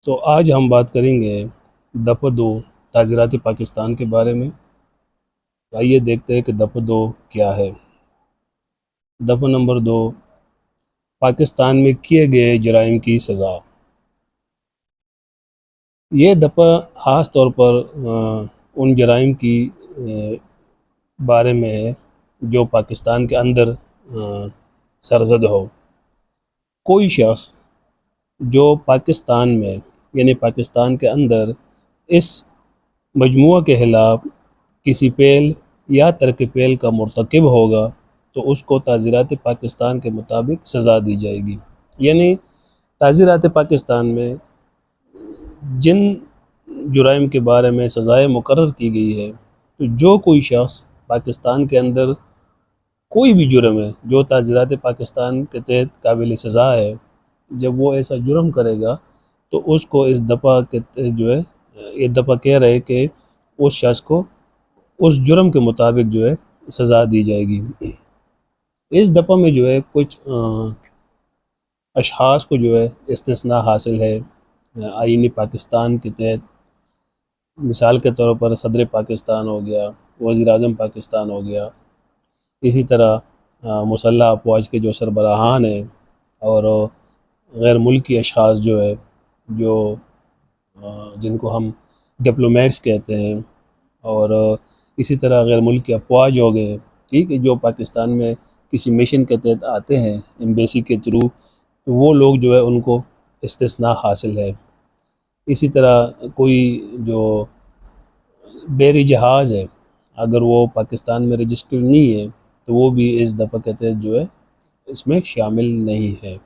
تو آج ہم بات کریں گے دفعہ دو تعزیرات پاکستان کے بارے میں۔ آئیے دیکھتے ہیں کہ دفعہ دو کیا ہے۔ دفعہ نمبر 2، پاکستان میں کیے گئے جرائم کی سزا۔ یہ دفعہ خاص طور پر ان جرائم کی بارے میں ہے جو پاکستان کے اندر سرزد ہو۔ کوئی شخص جو پاکستان میں یعنی پاکستان کے اندر اس مجموعہ کے خلاف کسی فعل یا ترک فعل کا مرتکب ہوگا تو اس کو تعزیرات پاکستان کے مطابق سزا دی جائے گی۔ یعنی تعزیرات پاکستان میں جن جرائم کے بارے میں سزائیں مقرر کی گئی ہے، تو جو کوئی شخص پاکستان کے اندر کوئی بھی جرم ہے جو تعزیرات پاکستان کے تحت قابل سزا ہے، جب وہ ایسا جرم کرے گا تو اس کو اس دفعہ کے جو ہے یہ دفعہ کہہ رہے کہ اس شخص کو اس جرم کے مطابق جو ہے سزا دی جائے گی۔ اس دفعہ میں جو ہے کچھ اشخاص کو جو ہے استثناء حاصل ہے آئین پاکستان کے تحت۔ مثال کے طور پر صدر پاکستان ہو گیا، وزیر اعظم پاکستان ہو گیا، اسی طرح مسلح افواج کے جو سربراہان ہیں اور غیر ملکی اشخاص جو ہے جو جن کو ہم ڈپلومیٹس کہتے ہیں، اور اسی طرح غیر ملکی افواج ہو گئے، ٹھیک ہے، جو پاکستان میں کسی مشن کے تحت آتے ہیں ایمبیسی کے تھرو، وہ لوگ جو ہے ان کو استثناء حاصل ہے۔ اسی طرح کوئی جو بحری جہاز ہے اگر وہ پاکستان میں رجسٹر نہیں ہے تو وہ بھی اس دفعہ کے تحت جو ہے اس میں شامل نہیں ہے۔